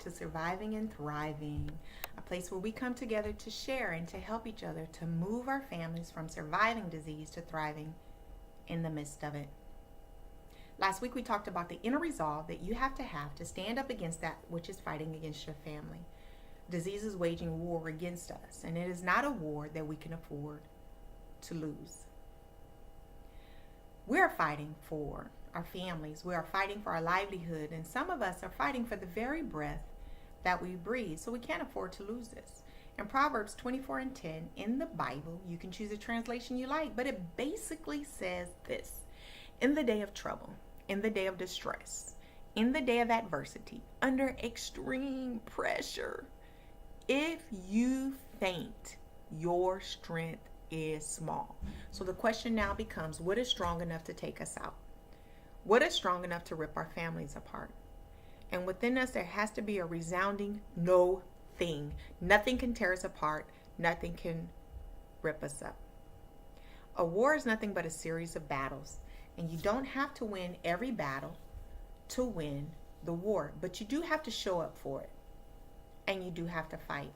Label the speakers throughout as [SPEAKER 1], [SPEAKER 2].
[SPEAKER 1] to Surviving and Thriving, a place where we come together to share and to help each other to move our families from surviving disease to thriving in the midst of it. Last week we talked about the inner resolve that you have to stand up against that which is fighting against your family. Disease is waging war against us, and it is not a war that we can afford to lose. We're fighting for our families. We are fighting for our livelihood, and some of us are fighting for the very breath that we breathe, so we can't afford to lose this. In Proverbs 24:10 in the Bible, you can choose a translation you like, but it basically says this: in the day of trouble, in the day of distress, in the day of adversity, under extreme pressure, if you faint, your strength is small. So the question now becomes, what is strong enough to take us out? What is strong enough to rip our families apart? And within us, there has to be a resounding no thing. Nothing can tear us apart. Nothing can rip us up. A war is nothing but a series of battles. And you don't have to win every battle to win the war. But you do have to show up for it. And you do have to fight.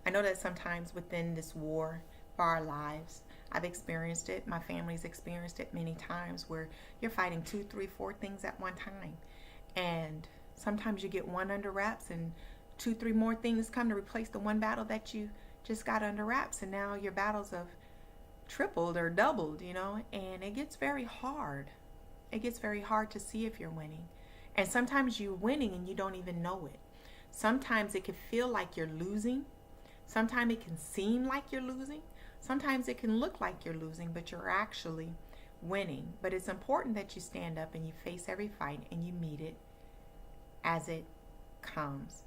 [SPEAKER 1] I know that sometimes within this war for our lives, I've experienced it. My family's experienced it many times where you're fighting 2, 3, 4 things at one time. And sometimes you get one under wraps and 2, 3 more things come to replace the one battle that you just got under wraps. And now your battles have tripled or doubled, and it gets very hard. It gets very hard to see if you're winning. And sometimes you're winning and you don't even know it. Sometimes it can feel like you're losing. Sometimes it can seem like you're losing. Sometimes it can look like you're losing, but you're actually winning. But it's important that you stand up and you face every fight and you meet it as it comes.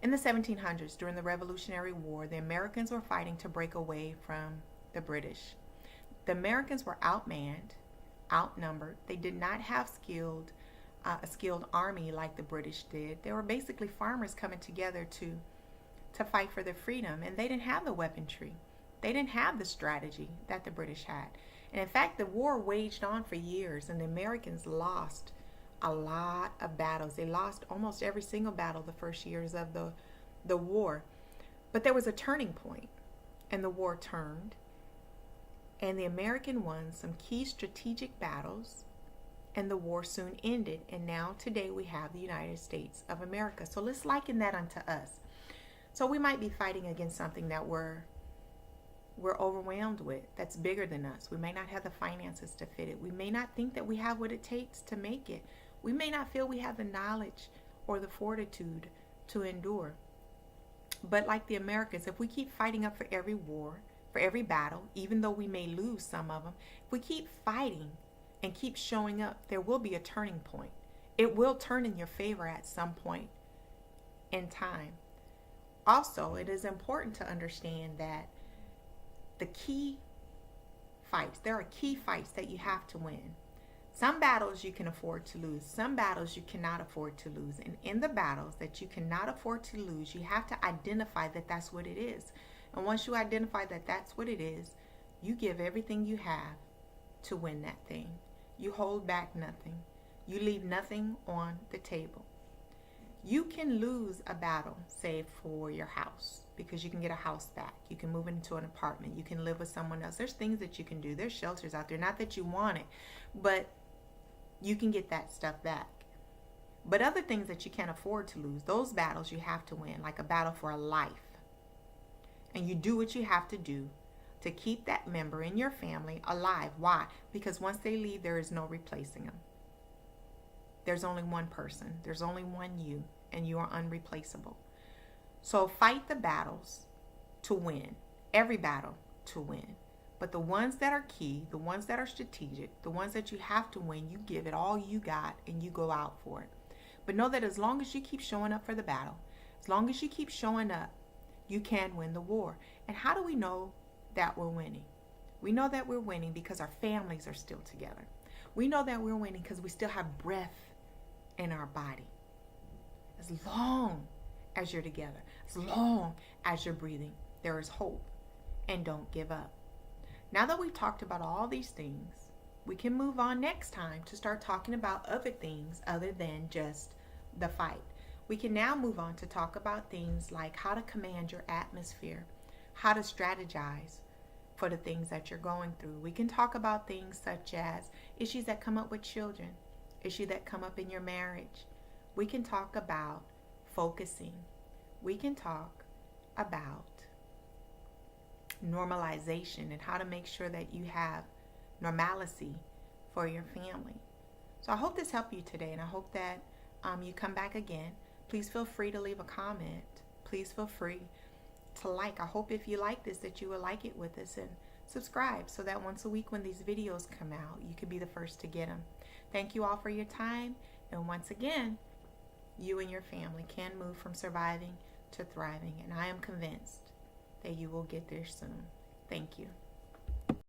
[SPEAKER 1] In the 1700s, during the Revolutionary War, the Americans were fighting to break away from the British. The Americans were outmanned, outnumbered. They did not have a skilled army like the British did. They were basically farmers coming together to fight for their freedom, and they didn't have the weaponry. They didn't have the strategy that the British had. And in fact, the war waged on for years, and the Americans lost a lot of battles. They lost almost every single battle the first years of the war. But there was a turning point, and the war turned, and the American won some key strategic battles, and the war soon ended. And now today we have the United States of America. So let's liken that unto us. So we might be fighting against something that we're overwhelmed with, that's bigger than us. We may not have the finances to fit it. We may not think that we have what it takes to make it. We may not feel we have the knowledge or the fortitude to endure. But like the Americans, if we keep fighting up for every war, for every battle, even though we may lose some of them, if we keep fighting and keep showing up, there will be a turning point. It will turn in your favor at some point in time. Also, it is important to understand that the key fights, there are key fights that you have to win. Some battles you can afford to lose. Some battles you cannot afford to lose. And in the battles that you cannot afford to lose, you have to identify that that's what it is. And once you identify that that's what it is, you give everything you have to win that thing. You hold back nothing. You leave nothing on the table. You can lose a battle, say for your house, because you can get a house back. You can move into an apartment. You can live with someone else. There's things that you can do. There's shelters out there. Not that you want it, but you can get that stuff back. But other things that you can't afford to lose, those battles you have to win, like a battle for a life. And you do what you have to do to keep that member in your family alive. Why? Because once they leave, there is no replacing them. There's only one person. There's only one you, and you are unreplaceable. So fight the battles to win. Every battle to win. But the ones that are key, the ones that are strategic, the ones that you have to win, you give it all you got and you go out for it. But know that as long as you keep showing up for the battle, as long as you keep showing up, you can win the war. And how do we know that we're winning? We know that we're winning because our families are still together. We know that we're winning because we still have breath in our body. As long as you're together, as long as you're breathing, there is hope. And don't give up. Now that we've talked about all these things, we can move on next time to start talking about other things other than just the fight. We can now move on to talk about things like how to command your atmosphere, how to strategize for the things that you're going through. We can talk about things such as issues that come up with children, issues that come up in your marriage. We can talk about focusing. We can talk about normalization and how to make sure that you have normalcy for your family. So I hope this helped you today, and I hope that you come back again. Please feel free to leave a comment. Please feel free to like. I hope if you like this that you will like it with us, and subscribe so that once a week when these videos come out, you can be the first to get them. Thank you all for your time. And once again, you and your family can move from surviving to thriving. And I am convinced that you will get there soon. Thank you.